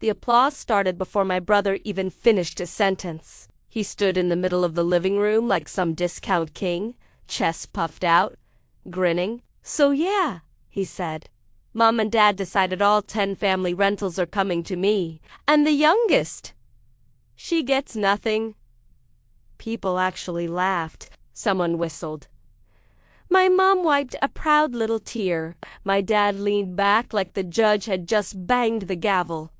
The applause started before my brother even finished his sentence. He stood in the middle of the living room like some discount king, chest puffed out, grinning. "So yeah," he said. "Mom and Dad decided all 10 family rentals are coming to me, and the youngest, she gets nothing." People actually laughed. Someone whistled. My mom wiped a proud little tear. My dad leaned back like the judge had just banged the gavel.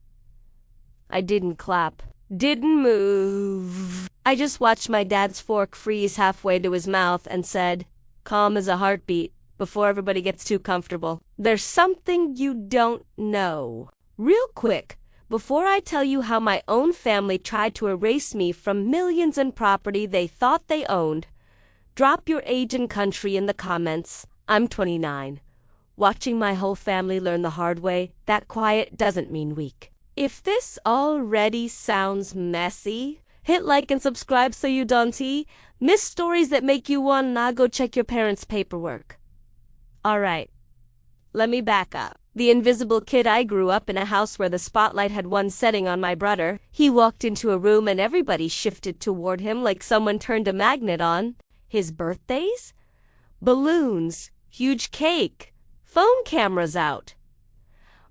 I didn't clap, didn't move. I just watched my dad's fork freeze halfway to his mouth and said, calm as a heartbeat, before everybody gets too comfortable, "There's something you don't know. Real quick, before I tell you how my own family tried to erase me from millions in property they thought they owned, drop your age and country in the comments. I'm 29. Watching my whole family learn the hard way, that quiet doesn't mean weak. If this already sounds messy, hit like and subscribe so you don't miss stories that make you wanna go check your parents' paperwork. Alright, let me back up. The invisible kid I grew up in a house where the spotlight had one setting on my brother. He walked into a room and everybody shifted toward him like someone turned a magnet on. His birthdays? Balloons, huge cake, phone cameras out.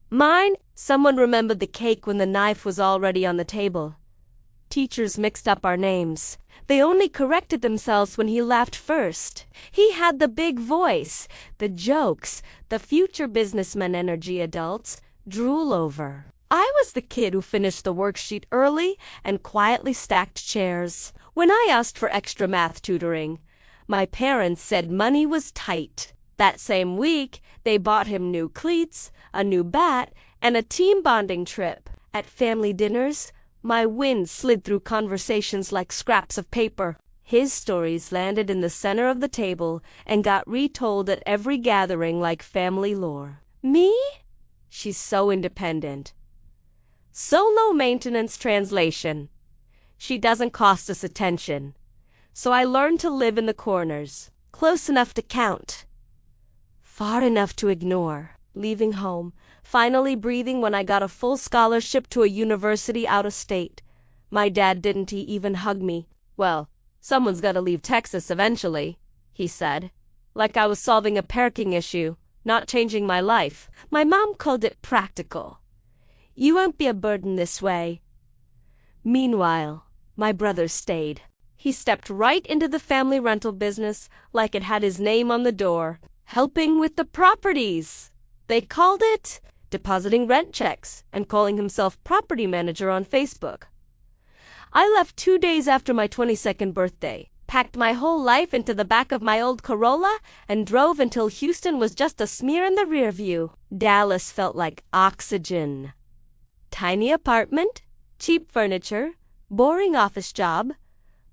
Mine, someone remembered the cake when the knife was already on the table. Teachers mixed up our names. They only corrected themselves when he laughed first. He had the big voice, the jokes, the future businessman energy adults drool over. I was the kid who finished the worksheet early and quietly stacked chairs. When I asked for extra math tutoring, my parents said money was tight. That same week, they bought him new cleats, a new bat, and a team bonding trip. At family dinners, my wins slid through conversations like scraps of paper. His stories landed in the center of the table and got retold at every gathering like family lore. Me? She's so independent. So low maintenance translation. She doesn't cost us attention. So I learned to live in the corners, close enough to count, far enough to ignore. Leaving home, finally breathing when I got a full scholarship to a university out of state. My dad didn't even hug me. "Well, someone's gotta leave Texas eventually," he said, like I was solving a parking issue, not changing my life. My mom called it practical. "You won't be a burden this way." Meanwhile, my brother stayed. He stepped right into the family rental business like it had his name on the door, helping with the properties. They called it depositing rent checks and calling himself property manager on Facebook. I left 2 days after my 22nd birthday, packed my whole life into the back of my old Corolla, and drove until Houston was just a smear in the rear view. Dallas felt like oxygen. Tiny apartment, cheap furniture, boring office job,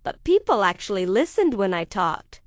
but people actually listened when I talked.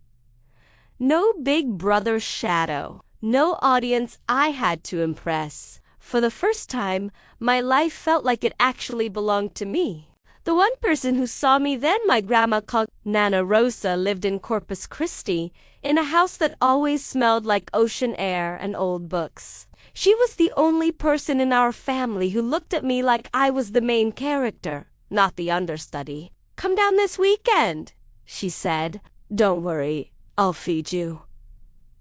No big brother shadow. No audience I had to impress. For the first time, my life felt like it actually belonged to me. The one person who saw me then my grandma called Nana Rosa lived in Corpus Christi, in a house that always smelled like ocean air and old books. She was the only person in our family who looked at me like I was the main character, not the understudy. "Come down this weekend," she said. "Don't worry, I'll feed you."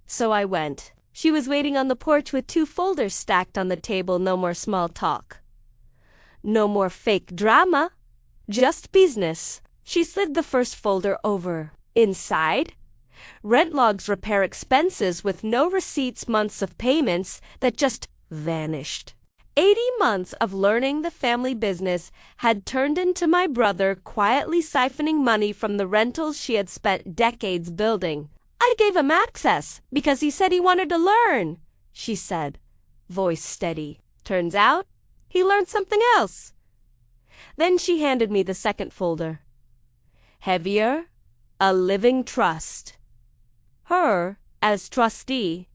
So I went. She was waiting on the porch with 2 folders stacked on the table. No more small talk. No more fake drama. Just business. She slid the first folder over. Inside, rent logs, repair expenses with no receipts, months of payments that just vanished. 80 months of learning the family business had turned into my brother quietly siphoning money from the rentals she had spent decades building. "I gave him access because he said he wanted to learn," she said, voice steady. "Turns out, he learned something else." Then she handed me the second folder. Heavier, a living trust. Her as trustee.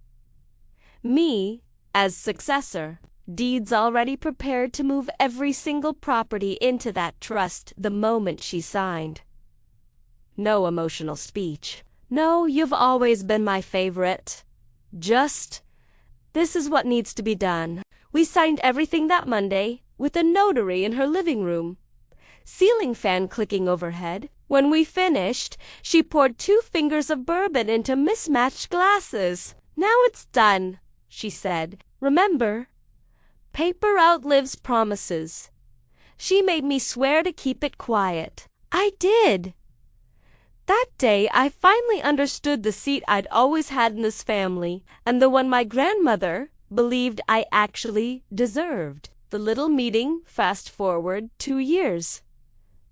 Me as successor. Deeds already prepared to move every single property into that trust the moment she signed. No emotional speech. "No, you've always been my favorite. Just, this is what needs to be done." We signed everything that Monday, with a notary in her living room. Ceiling fan clicking overhead. When we finished, she poured 2 fingers of bourbon into mismatched glasses. "Now it's done," she said. "Remember, paper outlives promises." She made me swear to keep it quiet. I did. That day, I finally understood the seat I'd always had in this family, and the one my grandmother believed I actually deserved. The little meeting, fast forward 2 years.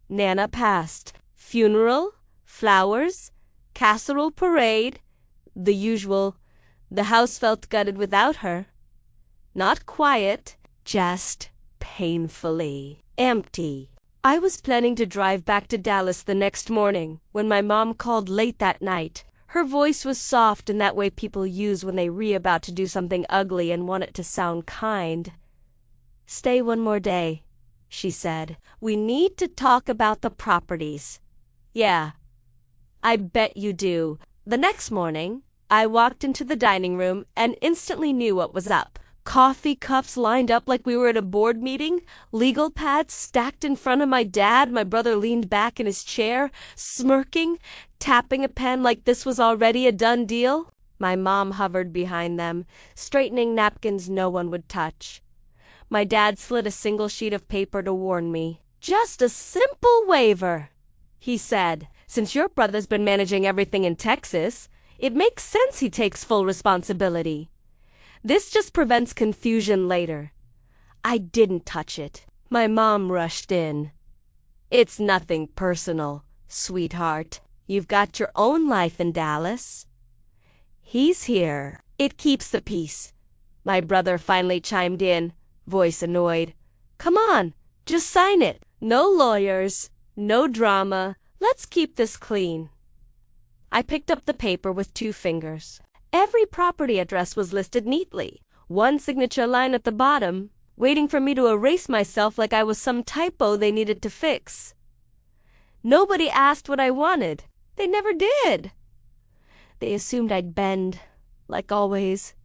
Nana passed. Funeral, flowers, casserole parade, the usual. The house felt gutted without her. Not quiet, just painfully empty. I was planning to drive back to Dallas the next morning when my mom called late that night. Her voice was soft in that way people use when they about to do something ugly and want it to sound kind. "Stay one more day," she said. "We need to talk about the properties." "Yeah, I bet you do." The next morning, I walked into the dining room and instantly knew what was up. Coffee cups lined up like we were at a board meeting, legal pads stacked in front of my dad. My brother leaned back in his chair, smirking, tapping a pen like this was already a done deal. My mom hovered behind them, straightening napkins no one would touch. My dad slid a single sheet of paper to warn me. "Just a simple waiver," he said. "Since your brother's been managing everything in Texas, it makes sense he takes full responsibility. This just prevents confusion later." I didn't touch it. My mom rushed in. "It's nothing personal, sweetheart. You've got your own life in Dallas. He's here. It keeps the peace." My brother finally chimed in, voice annoyed. "Come on, just sign it. No lawyers, no drama. Let's keep this clean." I picked up the paper with 2 fingers. Every property address was listed neatly, 1 signature line at the bottom, waiting for me to erase myself like I was some typo they needed to fix. Nobody asked what I wanted. They never did. They assumed I'd bend, like always.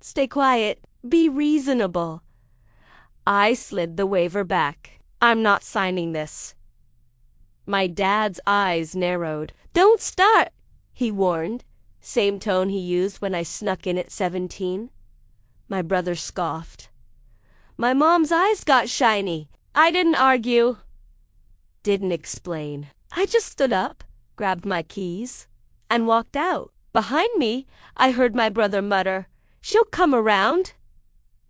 Stay quiet. Be reasonable. I slid the waiver back. "I'm not signing this." My dad's eyes narrowed. "Don't start," he warned, same tone he used when I snuck in at 17. My brother scoffed. My mom's eyes got shiny. I didn't argue. Didn't explain. I just stood up, grabbed my keys, and walked out. Behind me, I heard my brother mutter, "She'll come around."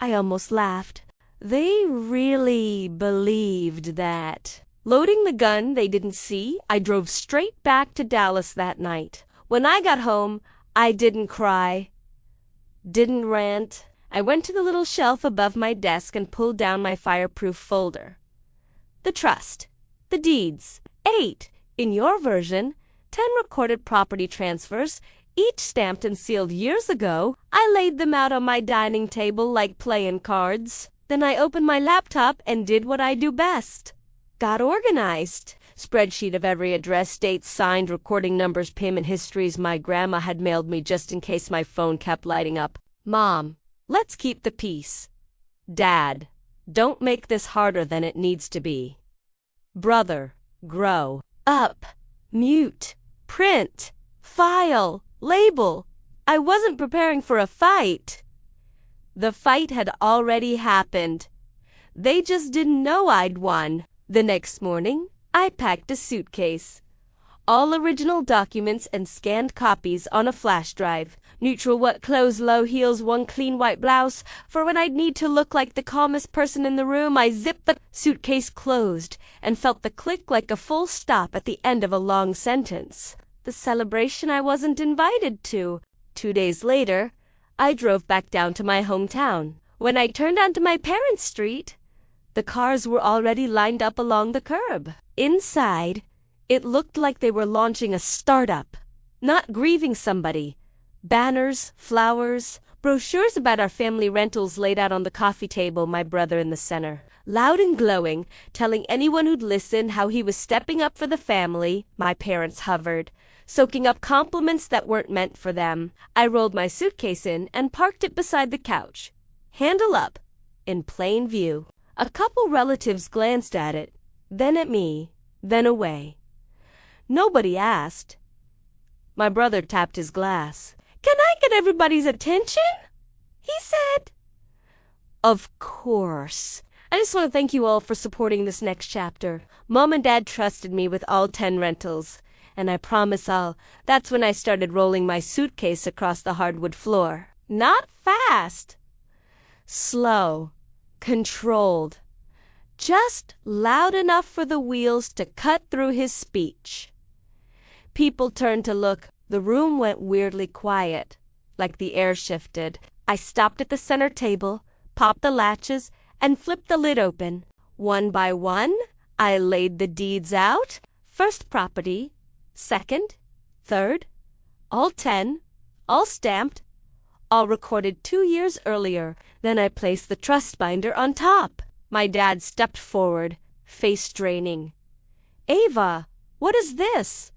I almost laughed. They really believed that. Loading the gun they didn't see, I drove straight back to Dallas that night. When I got home, I didn't cry, didn't rant. I went to the little shelf above my desk and pulled down my fireproof folder. The trust, the deeds, 8, in your version, 10 recorded property transfers, each stamped and sealed years ago. I laid them out on my dining table like playing cards. Then I opened my laptop and did what I do best. Got organized. Spreadsheet of every address, dates, signed, recording numbers, payment histories my grandma had mailed me just in case my phone kept lighting up. Mom, let's keep the peace. Dad, don't make this harder than it needs to be. Brother, grow up. Mute, print, file, label. I wasn't preparing for a fight. The fight had already happened. They just didn't know I'd won. The next morning, I packed a suitcase. All original documents and scanned copies on a flash drive. Neutral what clothes, low heels, one clean white blouse. For when I'd need to look like the calmest person in the room, I zipped the suitcase closed and felt the click like a full stop at the end of a long sentence. The celebration I wasn't invited to. 2 days later, I drove back down to my hometown. When I turned onto my parents' street, the cars were already lined up along the curb. Inside, it looked like they were launching a startup, not grieving somebody. Banners, flowers, brochures about our family rentals laid out on the coffee table, my brother in the center. Loud and glowing, telling anyone who'd listen how he was stepping up for the family. My parents hovered, soaking up compliments that weren't meant for them. I rolled my suitcase in and parked it beside the couch, handle up, in plain view. A couple relatives glanced at it, then at me, then away. Nobody asked. My brother tapped his glass. "Can I get everybody's attention?" he said. Of course. I just want to thank you all for supporting this next chapter. Mom and Dad trusted me with all 10 rentals, and I promise that's when I started rolling my suitcase across the hardwood floor. Not fast. Slow. Controlled. Just loud enough for the wheels to cut through his speech. People turned to look. The room went weirdly quiet, like the air shifted. I stopped at the center table, popped the latches, and flipped the lid open. One by one, I laid the deeds out. First property, second, third, all 10, all stamped, all recorded 2 years earlier. Then I placed the trust binder on top. My dad stepped forward, face straining. "Ava, what is this?"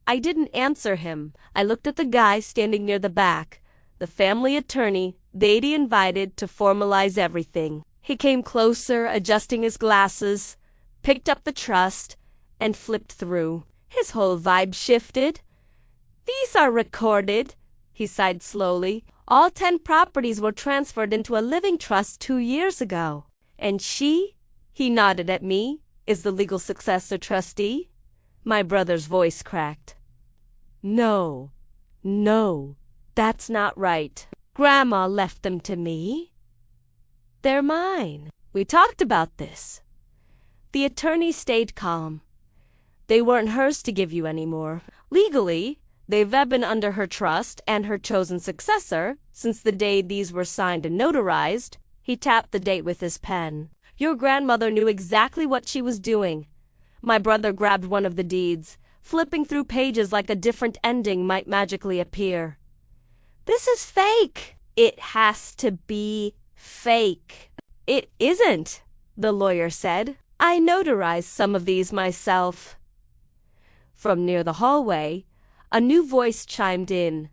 I didn't answer him. I looked at the guy standing near the back, the family attorney they'd invited to formalize everything. He came closer, adjusting his glasses, picked up the trust, and flipped through. His whole vibe shifted. "These are recorded," he sighed slowly. "All 10 properties were transferred into a living trust 2 years ago. And she," he nodded at me, "is the legal successor trustee." My brother's voice cracked. No, that's not right. Grandma left them to me. They're mine. We talked about this. The attorney stayed calm. They weren't hers to give you anymore. Legally, they've been under her trust and her chosen successor since the day these were signed and notarized. He tapped the date with his pen. Your grandmother knew exactly what she was doing. My brother grabbed one of the deeds, flipping through pages like a different ending might magically appear. "This is fake." "It has to be fake." "It isn't," the lawyer said. "I notarized some of these myself." From near the hallway, a new voice chimed in,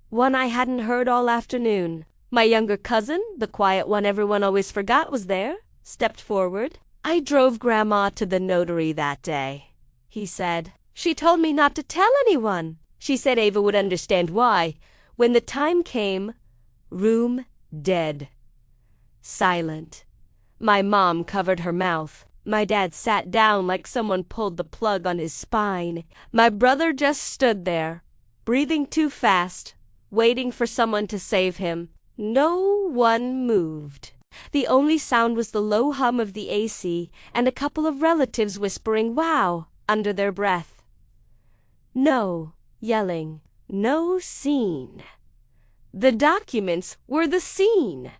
one I hadn't heard all afternoon. My younger cousin, the quiet one everyone always forgot was there, stepped forward. "I drove Grandma to the notary that day," he said. "She told me not to tell anyone. She said Ava would understand why. When the time came, room dead. Silent. My mom covered her mouth. My dad sat down like someone pulled the plug on his spine. My brother just stood there, breathing too fast, waiting for someone to save him. No one moved. The only sound was the low hum of the AC and a couple of relatives whispering "wow" under their breath. No yelling, no scene. The documents were the scene.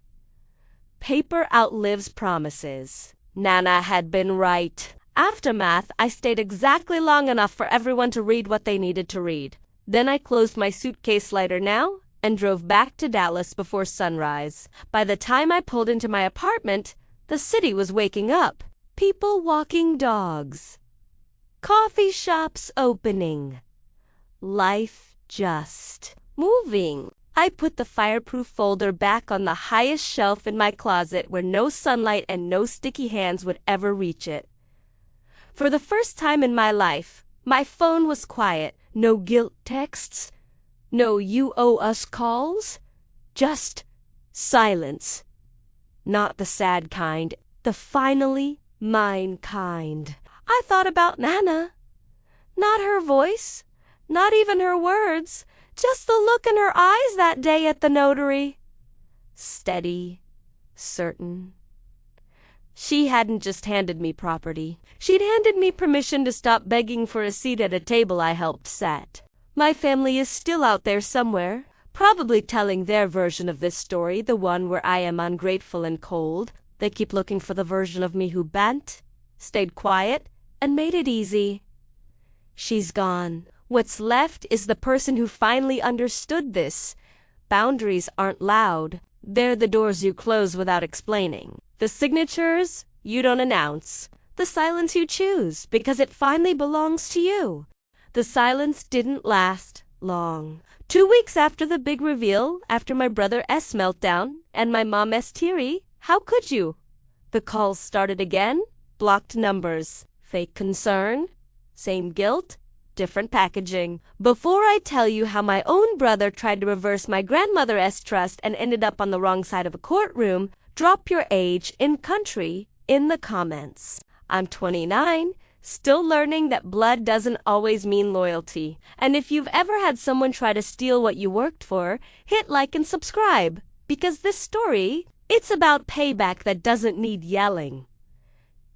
Paper outlives promises. Nana had been right. Aftermath, I stayed exactly long enough for everyone to read what they needed to read. Then I closed my suitcase lighter now and drove back to Dallas before sunrise. By the time I pulled into my apartment, the city was waking up. People walking dogs. Coffee shops opening. Life just moving. I put the fireproof folder back on the highest shelf in my closet where no sunlight and no sticky hands would ever reach it. For the first time in my life, my phone was quiet. No guilt texts. No "you owe us" calls. Just silence. Not the sad kind, the finally mine kind. I thought about Nana. Not her voice, not even her words, just the look in her eyes that day at the notary. Steady, certain. She hadn't just handed me property. She'd handed me permission to stop begging for a seat at a table I helped set. My family is still out there somewhere, probably telling their version of this story, the one where I am ungrateful and cold. They keep looking for the version of me who bent, stayed quiet, and made it easy. She's gone. What's left is the person who finally understood this. Boundaries aren't loud. They're the doors you close without explaining. The signatures you don't announce. The silence you choose because it finally belongs to you. The silence didn't last long. 2 weeks after the big reveal, after my brother S meltdown and my mom S teary, how could you? The calls started again. Blocked numbers. Fake concern. Same guilt. Different packaging. Before I tell you how my own brother tried to reverse my grandmother's trust and ended up on the wrong side of a courtroom, drop your age and country in the comments. I'm 29, still learning that blood doesn't always mean loyalty. And if you've ever had someone try to steal what you worked for, hit like and subscribe. Because this story, it's about payback that doesn't need yelling.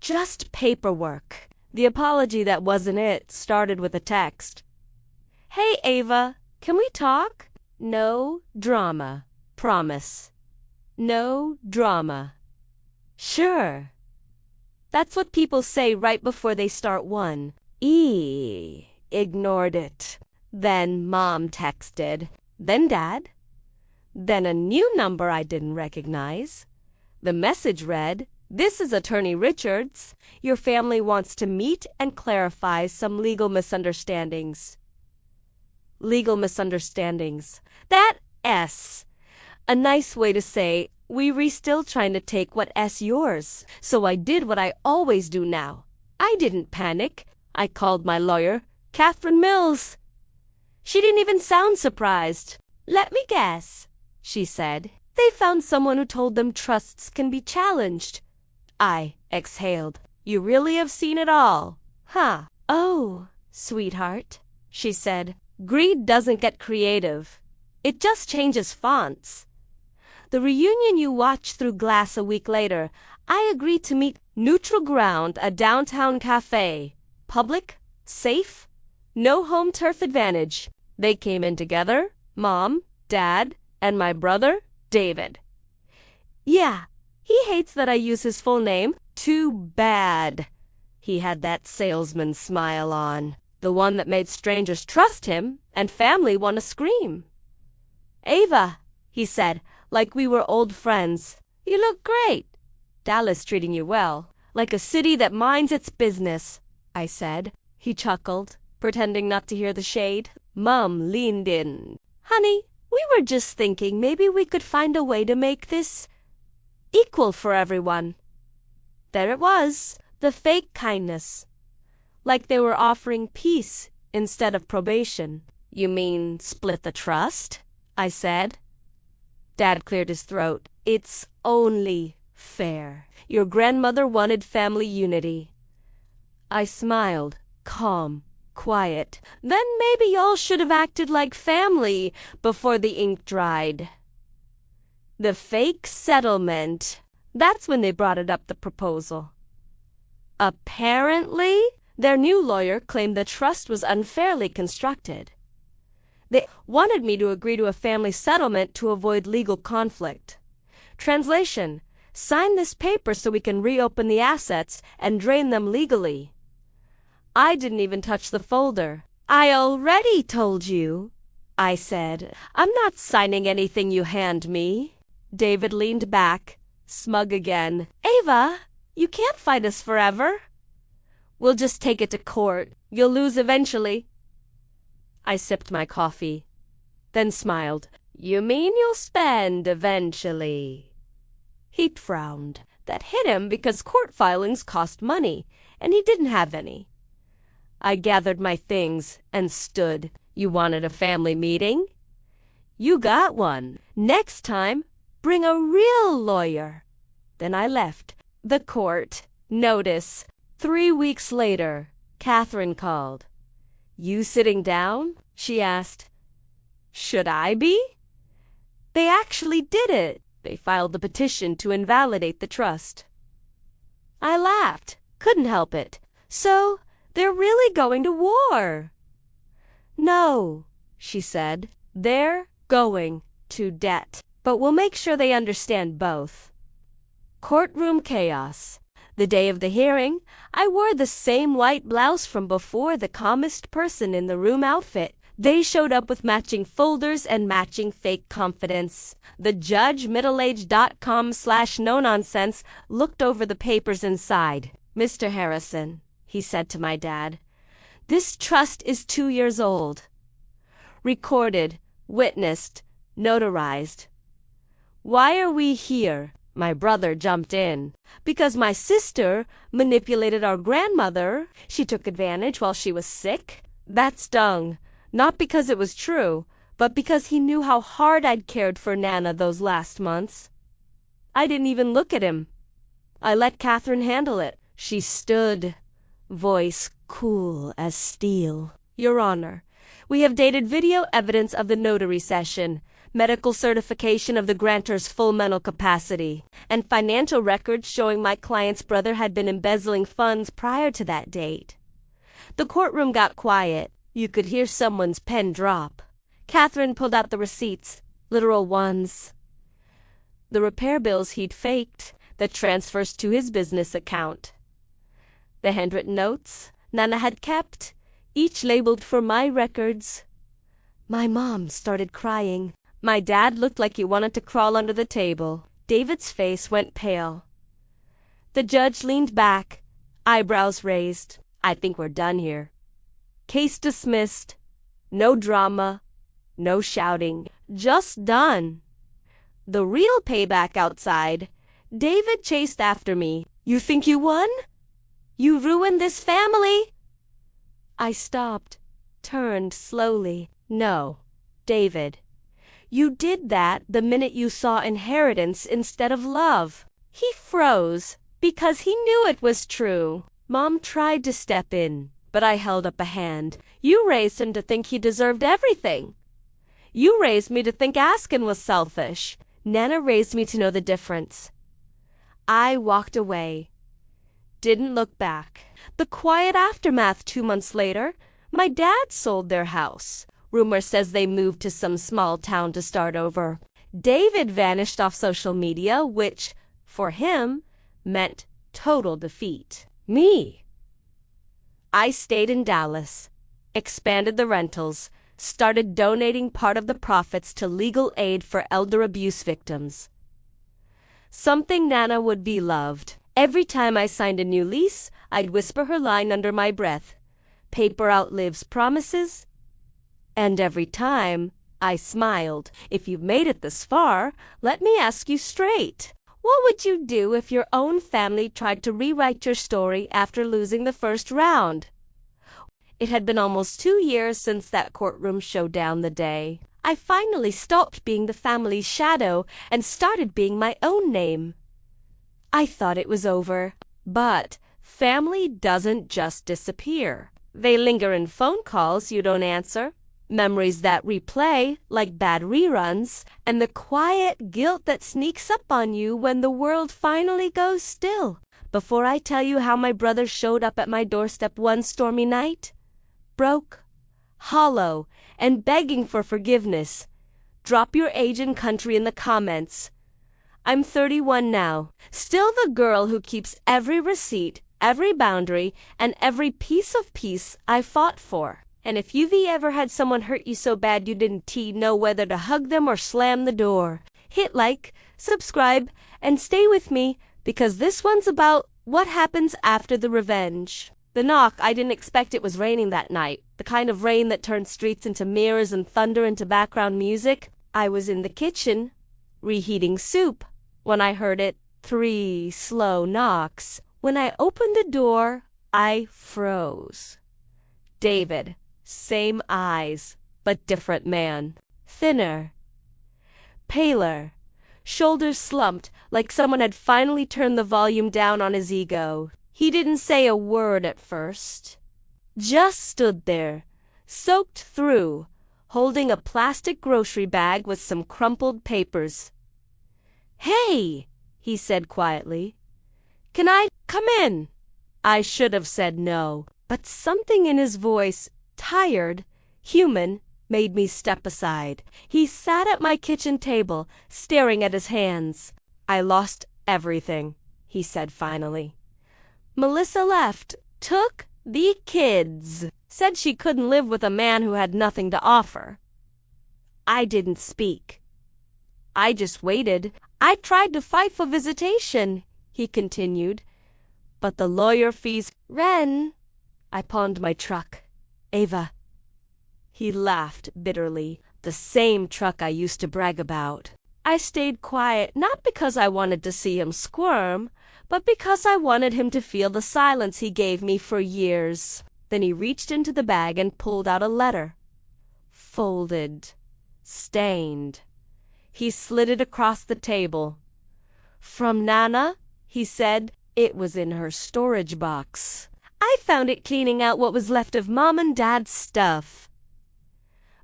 Just paperwork. The apology that wasn't it started with a text. Hey Ava, can we talk? No drama. Promise. No drama. Sure. That's what people say right before they start one. Ignored it. Then Mom texted. Then Dad. Then a new number I didn't recognize. The message read, "This is Attorney Richards. Your family wants to meet and clarify some legal misunderstandings." Legal misunderstandings. That S. A nice way to say, we still trying to take what S yours. So I did what I always do now. I didn't panic. I called my lawyer, Catherine Mills. She didn't even sound surprised. "Let me guess," she said. "They found someone who told them trusts can be challenged." I exhaled. "You really have seen it all, huh?" "Oh, sweetheart," she said. "Greed doesn't get creative. It just changes fonts. The reunion you watch through glass a week later, I agreed to meet neutral ground, a downtown cafe. Public, safe, no home turf advantage. They came in together, Mom, Dad, and my brother, David. Yeah, he hates that I use his full name. Too bad. He had that salesman smile on, the one that made strangers trust him and family want to scream. "Ava," he said, like we were old friends, "you look great. Dallas treating you well." "Like a city that minds its business," I said. He chuckled, pretending not to hear the shade. Mom leaned in. "Honey, we were just thinking maybe we could find a way to make this equal for everyone." There it was, the fake kindness. Like they were offering peace instead of probation. "You mean split the trust?" I said. Dad cleared his throat. "It's only fair. Your grandmother wanted family unity." I smiled, calm, quiet. "Then maybe y'all should have acted like family before the ink dried." The fake settlement. That's when they brought it up, the proposal. Apparently, their new lawyer claimed the trust was unfairly constructed. They wanted me to agree to a family settlement to avoid legal conflict. Translation: sign this paper so we can reopen the assets and drain them legally. I didn't even touch the folder. "I already told you," I said. "I'm not signing anything you hand me." David leaned back, smug again. "Ava, you can't fight us forever." "We'll just take it to court. You'll lose eventually." I sipped my coffee, then smiled. "You mean you'll spend eventually?" He frowned. That hit him because court filings cost money, and he didn't have any. I gathered my things and stood. "You wanted a family meeting? You got one. Next time, bring a real lawyer." Then I left. The court. Notice. 3 weeks later, Catherine called. "You sitting down?" she asked. "Should I be?" They actually did it. They filed the petition to invalidate the trust. I laughed. Couldn't help it. "So, they're really going to war?" "No," she said. "They're going to debt. But we'll make sure they understand both." Courtroom chaos. The day of the hearing, I wore the same white blouse from before, the calmest person in the room outfit. They showed up with matching folders and matching fake confidence. The judge, middleage.com/no-nonsense, looked over the papers inside. "Mr. Harrison," he said to my dad, "this trust is 2 years old. Recorded, witnessed, notarized. Why are we here?" My brother jumped in. Because my sister manipulated our grandmother. She took advantage while she was sick. That stung. Not because it was true, but because he knew how hard I'd cared for Nana those last months. I didn't even look at him. I let Catherine handle it. She stood, voice cool as steel. Your Honor, we have dated video evidence of the notary session, medical certification of the grantor's full mental capacity, and financial records showing my client's brother had been embezzling funds prior to that date. The courtroom got quiet. You could hear someone's pen drop. Catherine pulled out the receipts, literal ones. The repair bills he'd faked, the transfers to his business account. The handwritten notes Nana had kept, each labeled for my records. My mom started crying. My dad looked like he wanted to crawl under the table. David's face went pale. The judge leaned back, eyebrows raised. I think we're done here. Case dismissed. No drama. No shouting. Just done. The real payback outside. David chased after me. You think you won? You ruined this family? I stopped, turned slowly. No, David. You did that the minute you saw inheritance instead of love. He froze because he knew it was true. Mom tried to step in, but I held up a hand. You raised him to think he deserved everything. You raised me to think asking was selfish. Nana raised me to know the difference. I walked away. Didn't look back. The quiet aftermath 2 months later, my dad sold their house. Rumor says they moved to some small town to start over. David vanished off social media, which, for him, meant total defeat. Me. I stayed in Dallas, expanded the rentals, started donating part of the profits to legal aid for elder abuse victims. Something Nana would be loved. Every time I signed a new lease, I'd whisper her line under my breath. Paper outlives promises. And every time, I smiled. If you've made it this far, let me ask you straight. What would you do if your own family tried to rewrite your story after losing the first round? It had been almost 2 years since that courtroom showdown the day. I finally stopped being the family's shadow and started being my own name. I thought it was over. But family doesn't just disappear. They linger in phone calls you don't answer, memories that replay like bad reruns, and the quiet guilt that sneaks up on you when the world finally goes still. Before I tell you how my brother showed up at my doorstep one stormy night, broke, hollow, and begging for forgiveness, drop your age and country in the comments. I'm 31 now, still the girl who keeps every receipt, every boundary, and every piece of peace I fought for. And if you've ever had someone hurt you so bad you didn't know whether to hug them or slam the door, hit like, subscribe, and stay with me, because this one's about what happens after the revenge. The knock, I didn't expect it was raining that night, the kind of rain that turns streets into mirrors and thunder into background music. I was in the kitchen, reheating soup, when I heard it. 3 slow knocks. When I opened the door, I froze. David. Same eyes, but different man. Thinner. Paler. Shoulders slumped, like someone had finally turned the volume down on his ego. He didn't say a word at first. Just stood there, soaked through, holding a plastic grocery bag with some crumpled papers. "Hey," he said quietly. "Can I come in?" I should have said no, but something in his voice, tired, human, made me step aside. He sat at my kitchen table, staring at his hands. "I lost everything," he said finally. "Melissa left, took the kids, said she couldn't live with a man who had nothing to offer." I didn't speak. I just waited. "I tried to fight for visitation," he continued, "but the lawyer fees ran." I pawned my truck. "Ava." He laughed bitterly. "The same truck I used to brag about." I stayed quiet not because I wanted to see him squirm, but because I wanted him to feel the silence he gave me for years. Then he reached into the bag and pulled out a letter. Folded. Stained. He slid it across the table. From Nana, he said. It was in her storage box. I found it cleaning out what was left of Mom and Dad's stuff.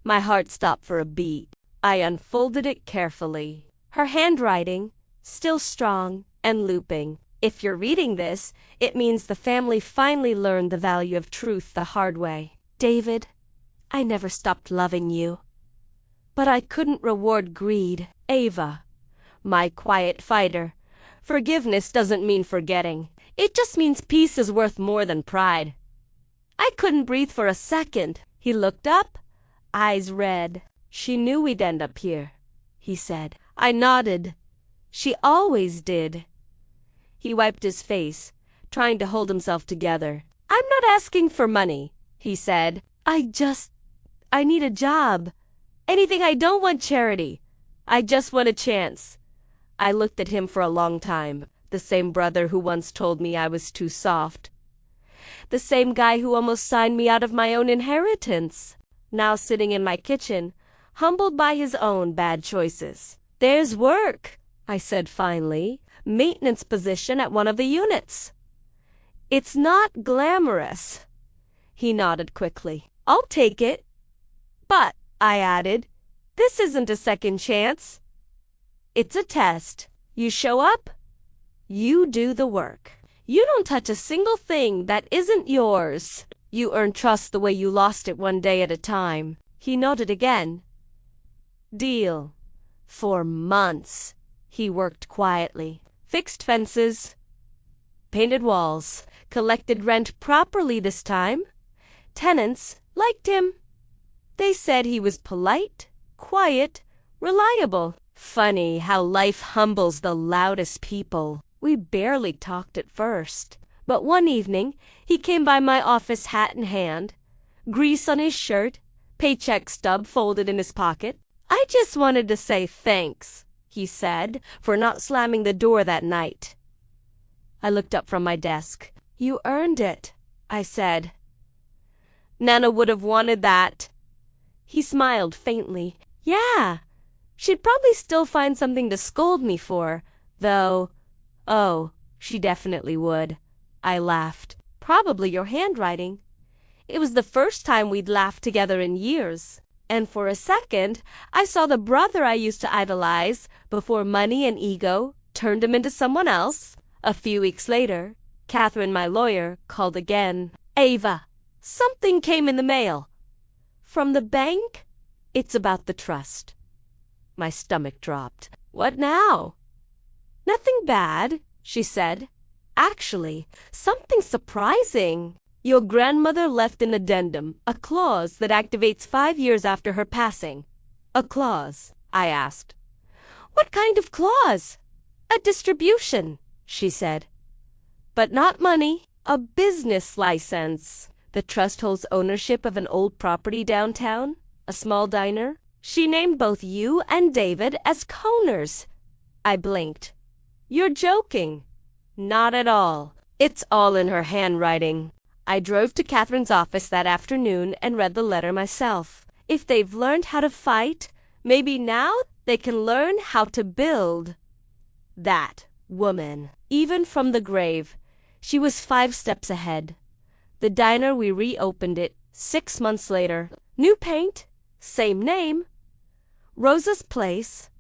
My heart stopped for a beat. I unfolded it carefully. Her handwriting, still strong and looping. If you're reading this, it means the family finally learned the value of truth the hard way. David, I never stopped loving you. But I couldn't reward greed. Ava, my quiet fighter. Forgiveness doesn't mean forgetting. It just means peace is worth more than pride. I couldn't breathe for a second. He looked up, eyes red. She knew we'd end up here, he said. I nodded. She always did. He wiped his face, trying to hold himself together. I'm not asking for money, he said. I need a job. Anything. I don't want charity. I just want a chance. I looked at him for a long time. The same brother who once told me I was too soft. The same guy who almost signed me out of my own inheritance. Now sitting in my kitchen, humbled by his own bad choices. There's work, I said finally. Maintenance position at one of the units. It's not glamorous. He nodded quickly. I'll take it. But, I added, this isn't a second chance. It's a test. You show up, you do the work. You don't touch a single thing that isn't yours. You earn trust the way you lost it one day at a time. He nodded again. Deal. For months, he worked quietly. Fixed fences, painted walls, collected rent properly this time. Tenants liked him. They said he was polite, quiet, reliable. Funny how life humbles the loudest people. We barely talked at first, but one evening he came by my office, hat in hand, grease on his shirt, paycheck stub folded in his pocket. I just wanted to say thanks, he said, for not slamming the door that night. I looked up from my desk. You earned it, I said. Nana would have wanted that. He smiled faintly. Yeah. She'd probably still find something to scold me for, though. Oh, she definitely would. I laughed. Probably your handwriting. It was the first time we'd laughed together in years. And for a second, I saw the brother I used to idolize before money and ego turned him into someone else. A few weeks later, Catherine, my lawyer, called again. Ava, something came in the mail. From the bank? It's about the trust. My stomach dropped. What now? Nothing bad, she said. Actually, something surprising. Your grandmother left an addendum, a clause that activates 5 years after her passing. A clause, I asked. What kind of clause? A distribution, she said. But not money, a business license. The trust holds ownership of an old property downtown, a small diner. She named both you and David as co-owners. I blinked. You're joking. Not at all. It's all in her handwriting. I drove to Catherine's office that afternoon and read the letter myself. If they've learned how to fight, maybe now they can learn how to build. That woman. Even from the grave, she was 5 steps ahead. The diner, we reopened it 6 months later. New paint, same name. Rosa's place.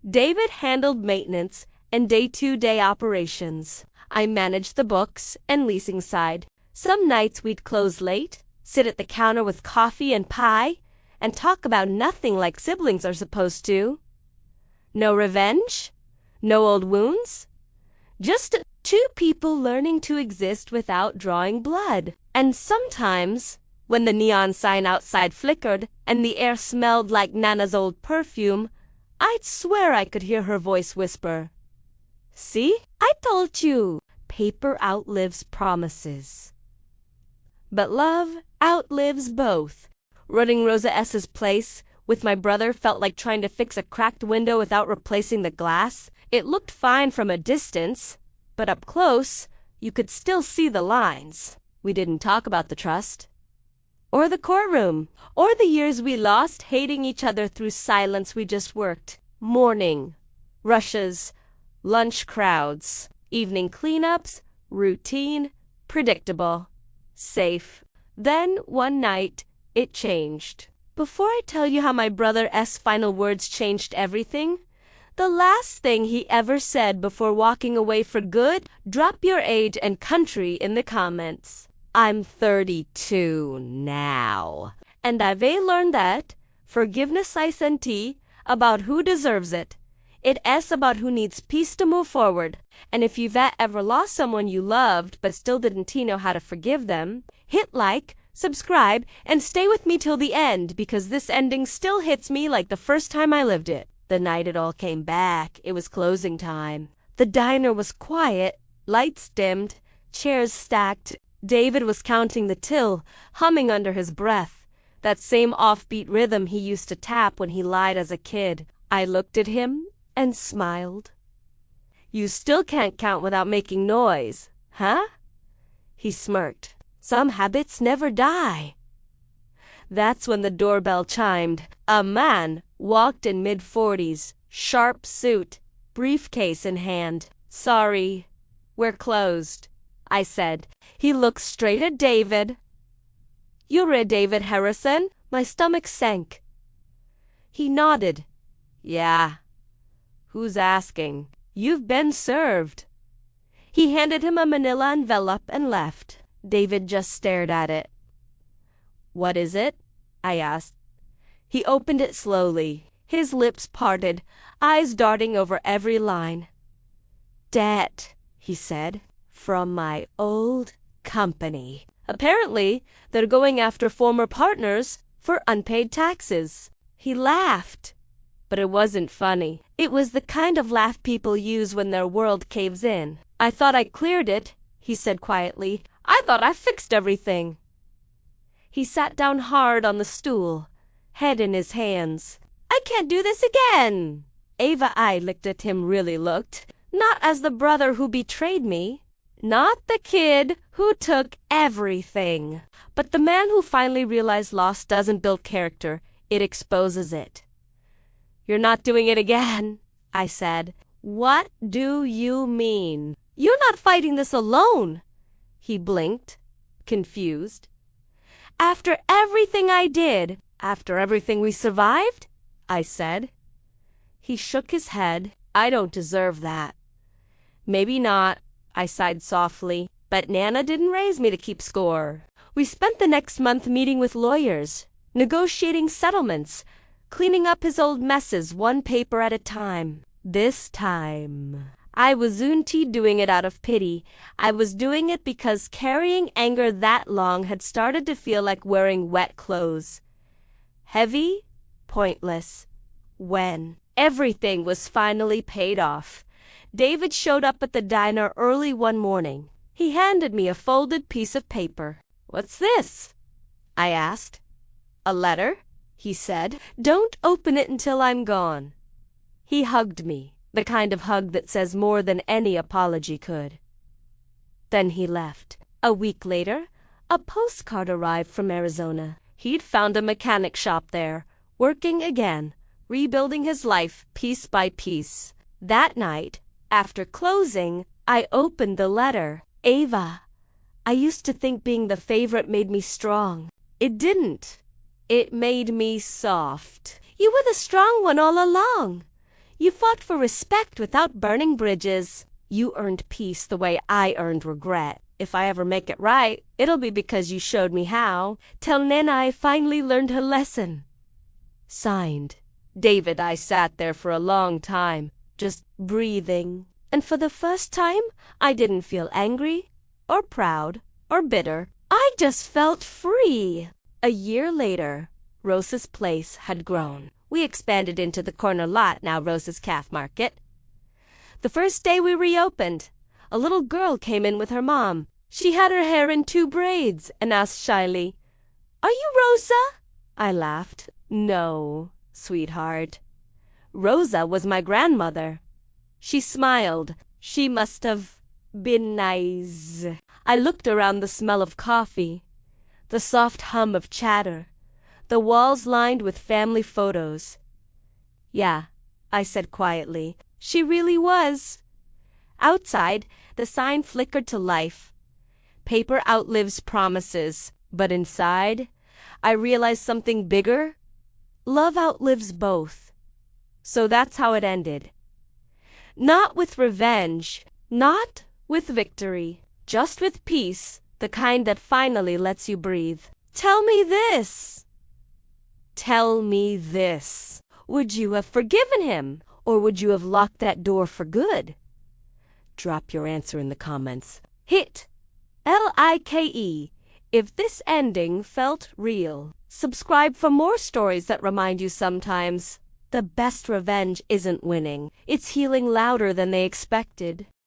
David handled maintenance and day-to-day operations. I managed the books and leasing side. Some nights we'd close late, sit at the counter with coffee and pie, and talk about nothing like siblings are supposed to. No revenge, no old wounds, just 2 people learning to exist without drawing blood. And sometimes, when the neon sign outside flickered and the air smelled like Nana's old perfume, I'd swear I could hear her voice whisper, "See, I told you, paper outlives promises." But love outlives both. Running Rosa S.'s place with my brother felt like trying to fix a cracked window without replacing the glass. It looked fine from a distance, but up close, you could still see the lines. We didn't talk about the trust, or the courtroom, or the years we lost hating each other through silence. We just worked. Morning rushes, lunch crowds, evening cleanups, routine, predictable, safe. Then, one night, it changed. Before I tell you how my brother's final words changed everything, the last thing he ever said before walking away for good, drop your age and country in the comments. I'm 32 now, and I've learned that forgiveness isn't about who deserves it. It's about who needs peace to move forward. And if you've ever lost someone you loved but still didn't know how to forgive them, hit like, subscribe, and stay with me till the end, because this ending still hits me like the first time I lived it. The night it all came back, it was closing time. The diner was quiet, lights dimmed, chairs stacked. David was counting the till, humming under his breath, that same offbeat rhythm he used to tap when he lied as a kid. I looked at him and smiled. You still can't count without making noise, huh? He smirked. Some habits never die. That's when the doorbell chimed. A man walked in mid-40s, sharp suit, briefcase in hand. Sorry, we're closed, I said. He looked straight at David. You're David Harrison? My stomach sank. He nodded. Yeah. Who's asking? You've been served. He handed him a manila envelope and left. David just stared at it. What is it? I asked. He opened it slowly, his lips parted, eyes darting over every line. Debt, he said, from my old company. Apparently, they're going after former partners for unpaid taxes. He laughed, but it wasn't funny. It was the kind of laugh people use when their world caves in. I thought I cleared it, he said quietly. I thought I fixed everything. He sat down hard on the stool, head in his hands. I can't do this again. I looked at him, really looked. Not as the brother who betrayed me. Not the kid who took everything. But the man who finally realized loss doesn't build character, it exposes it. You're not doing it again, I said. What do you mean? You're not fighting this alone. He blinked, confused. After everything I did, after everything we survived, I said. He shook his head. I don't deserve that. Maybe not, I sighed softly, but Nana didn't raise me to keep score. We spent the next month meeting with lawyers, negotiating settlements, cleaning up his old messes one paper at a time. This time, I wasn't doing it out of pity. I was doing it because carrying anger that long had started to feel like wearing wet clothes. Heavy, pointless. When everything was finally paid off, David showed up at the diner early one morning. He handed me a folded piece of paper. What's this? I asked. A letter, he said. Don't open it until I'm gone. He hugged me, the kind of hug that says more than any apology could. Then he left. A week later, a postcard arrived from Arizona. He'd found a mechanic shop there, working again, rebuilding his life piece by piece. That night, after closing, I opened the letter. Ava, I used to think being the favorite made me strong. It didn't. It made me soft. You were the strong one all along. You fought for respect without burning bridges. You earned peace the way I earned regret. If I ever make it right, it'll be because you showed me how. Till Nana I finally learned her lesson. Signed, David. I sat there for a long time, just breathing. And for the first time, I didn't feel angry, or proud, or bitter. I just felt free. A year later, Rosa's place had grown. We expanded into the corner lot, now Rosa's Calf Market. The first day we reopened, a little girl came in with her mom. She had her hair in 2 braids and asked shyly, Are you Rosa? I laughed. No, sweetheart. Rosa was my grandmother. She smiled. She must have been nice. I looked around, the smell of coffee, the soft hum of chatter, the walls lined with family photos. Yeah, I said quietly, she really was. Outside, the sign flickered to life. Paper outlives promises, but inside, I realized something bigger. Love outlives both. So that's how it ended. Not with revenge, not with victory, just with peace, the kind that finally lets you breathe. Tell me this. Tell me this. Would you have forgiven him, or would you have locked that door for good? Drop your answer in the comments. Hit Like if this ending felt real. Subscribe for more stories that remind you sometimes the best revenge isn't winning. It's healing louder than they expected.